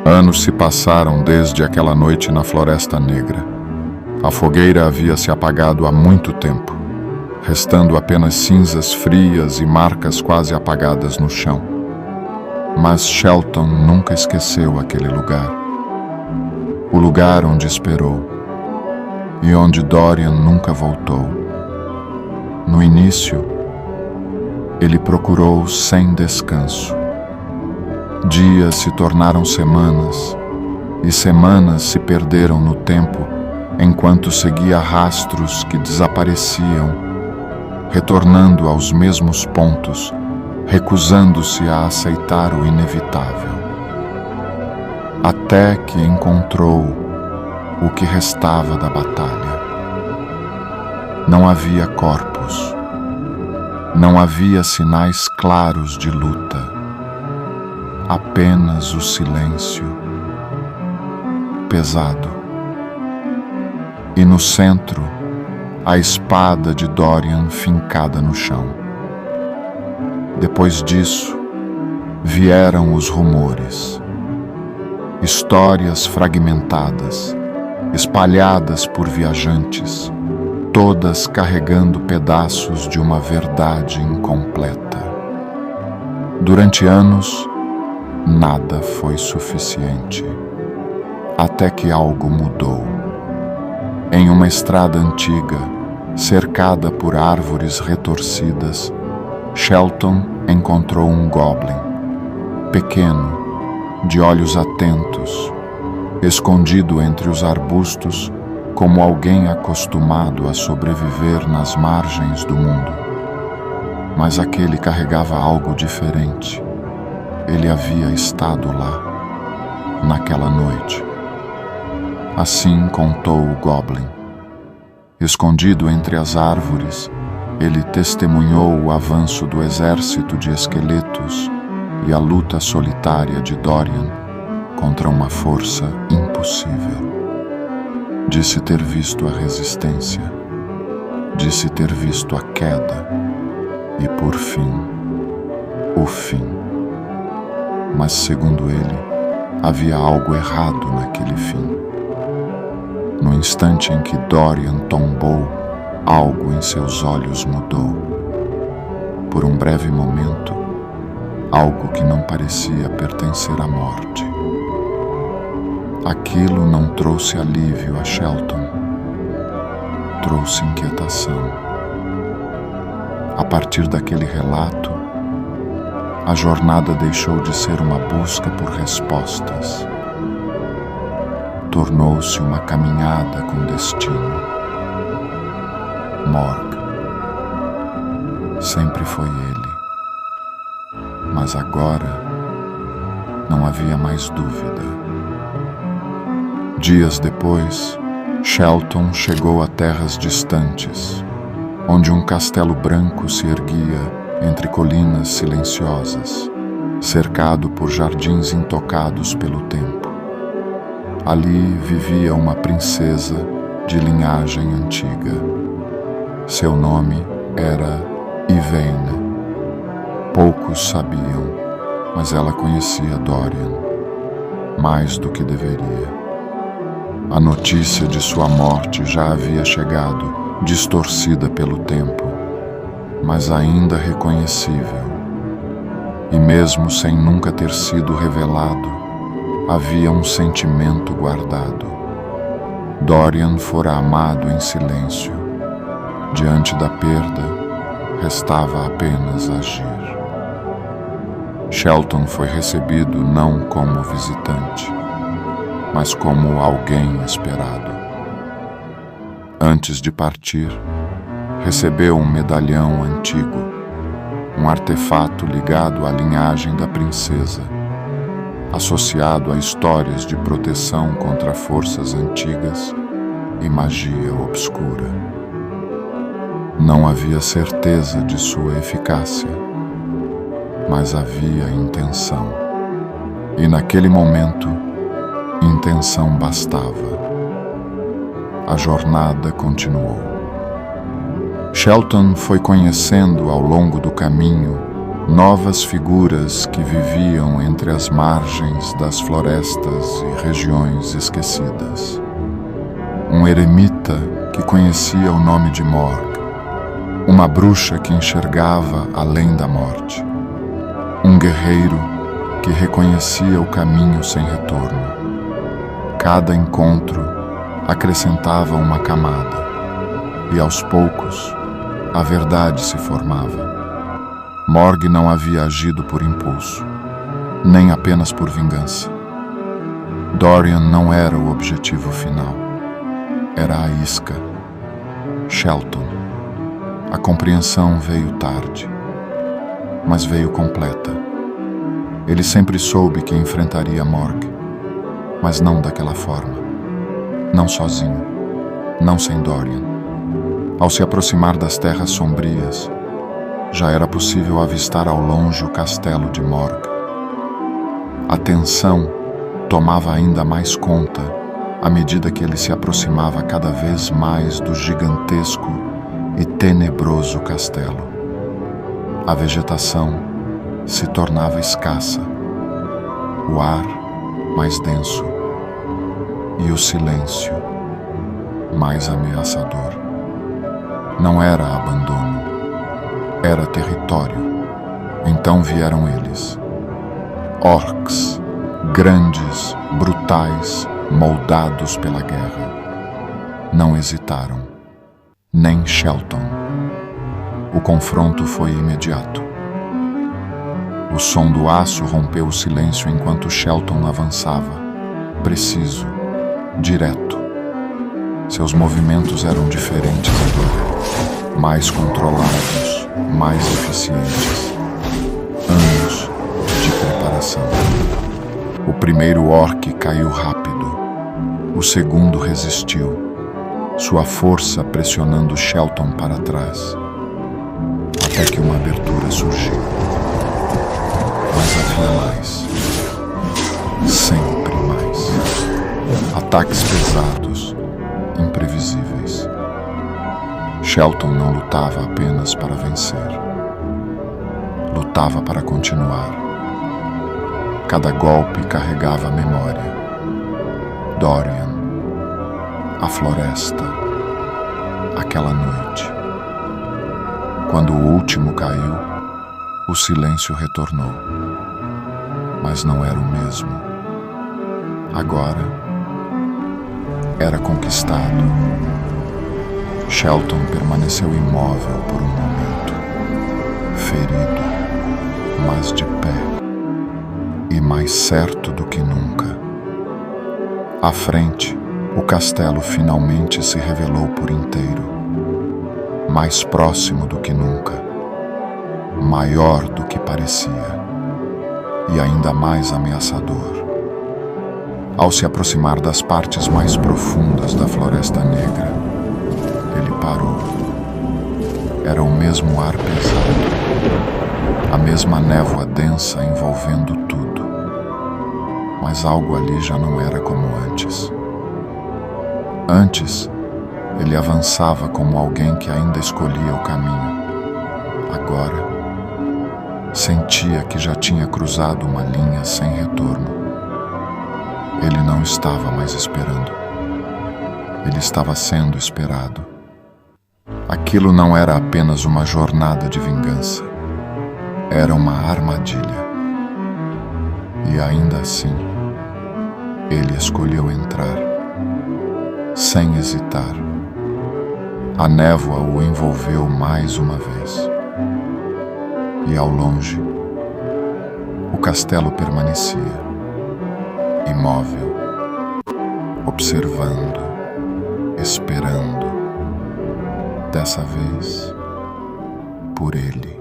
Anos se passaram desde aquela noite na Floresta Negra. A fogueira havia se apagado há muito tempo, restando apenas cinzas frias e marcas quase apagadas no chão. Mas Shelton nunca esqueceu aquele lugar. O lugar onde esperou e onde Dorian nunca voltou. No início, ele procurou sem descanso. Dias se tornaram semanas, e semanas se perderam no tempo enquanto seguia rastros que desapareciam, retornando aos mesmos pontos, recusando-se a aceitar o inevitável. Até que encontrou o que restava da batalha. Não havia corpos, não havia sinais claros de luta, apenas o silêncio pesado. E no centro, a espada de Dorian fincada no chão. Depois disso, vieram os rumores. Histórias fragmentadas, espalhadas por viajantes, todas carregando pedaços de uma verdade incompleta. Durante anos, nada foi suficiente, até que algo mudou. Em uma estrada antiga, cercada por árvores retorcidas, Shelton encontrou um goblin, pequeno, de olhos atentos, escondido entre os arbustos como alguém acostumado a sobreviver nas margens do mundo. Mas aquele carregava algo diferente. Ele havia estado lá, naquela noite. Assim contou o Goblin. Escondido entre as árvores, ele testemunhou o avanço do exército de esqueletos e a luta solitária de Dorian contra uma força impossível. Disse ter visto a resistência, disse ter visto a queda e, por fim, o fim. Mas, segundo ele, havia algo errado naquele fim. No instante em que Dorian tombou, algo em seus olhos mudou. Por um breve momento, algo que não parecia pertencer à morte. Aquilo não trouxe alívio a Shelton, trouxe inquietação. A partir daquele relato, a jornada deixou de ser uma busca por respostas. Tornou-se uma caminhada com destino. Morg sempre foi ele, mas agora não havia mais dúvida. Dias depois, Shelton chegou a terras distantes, onde um castelo branco se erguia entre colinas silenciosas, cercado por jardins intocados pelo tempo. Ali vivia uma princesa de linhagem antiga. Seu nome era Yvaine. Poucos sabiam, mas ela conhecia Dorian, mais do que deveria. A notícia de sua morte já havia chegado, distorcida pelo tempo, mas ainda reconhecível. E mesmo sem nunca ter sido revelado, havia um sentimento guardado. Dorian fora amado em silêncio. Diante da perda, restava apenas agir. Shelton foi recebido não como visitante, mas como alguém esperado. Antes de partir, recebeu um medalhão antigo, um artefato ligado à linhagem da princesa, associado a histórias de proteção contra forças antigas e magia obscura. Não havia certeza de sua eficácia, mas havia intenção. E naquele momento, intenção bastava. A jornada continuou. Shelton foi conhecendo ao longo do caminho novas figuras que viviam entre as margens das florestas e regiões esquecidas. Um eremita que conhecia o nome de Morg, uma bruxa que enxergava além da morte, um guerreiro que reconhecia o caminho sem retorno. Cada encontro acrescentava uma camada, e aos poucos a verdade se formava. Morg não havia agido por impulso, nem apenas por vingança. Dorian não era o objetivo final. Era a isca. Shelton. A compreensão veio tarde, mas veio completa. Ele sempre soube que enfrentaria Morg, mas não daquela forma. Não sozinho, não sem Dorian. Ao se aproximar das terras sombrias, já era possível avistar ao longe o castelo de Morg. A tensão tomava ainda mais conta à medida que ele se aproximava cada vez mais do gigantesco e tenebroso castelo. A vegetação se tornava escassa, o ar mais denso e o silêncio mais ameaçador. Não era abandono, era território. Então vieram eles. Orcs, grandes, brutais, moldados pela guerra. Não hesitaram, nem Shelton. O confronto foi imediato. O som do aço rompeu o silêncio enquanto Shelton avançava, preciso, direto. Seus movimentos eram diferentes agora, mais controlados, mais eficientes. Anos de preparação. O primeiro orc caiu rápido. O segundo resistiu, sua força pressionando Shelton para trás, até que uma abertura surgiu. Mas havia mais. Sempre mais. Ataques pesados, imprevisíveis. Shelton não lutava apenas para vencer. Lutava para continuar. Cada golpe carregava a memória. Dorian, a floresta, aquela noite. Quando o último caiu, o silêncio retornou. Mas não era o mesmo. Agora, era conquistado. Shelton permaneceu imóvel por um momento, ferido, mas de pé, e mais certo do que nunca. À frente, o castelo finalmente se revelou por inteiro, mais próximo do que nunca, maior do que parecia, e ainda mais ameaçador. Ao se aproximar das partes mais profundas da Floresta Negra, ele parou. Era o mesmo ar pesado, a mesma névoa densa envolvendo tudo. Mas algo ali já não era como antes. Antes, ele avançava como alguém que ainda escolhia o caminho. Agora, sentia que já tinha cruzado uma linha sem retorno. Ele não estava mais esperando. Ele estava sendo esperado. Aquilo não era apenas uma jornada de vingança. Era uma armadilha. E ainda assim, ele escolheu entrar, sem hesitar. A névoa o envolveu mais uma vez. E ao longe, o castelo permanecia, imóvel, observando, esperando, dessa vez, por ele.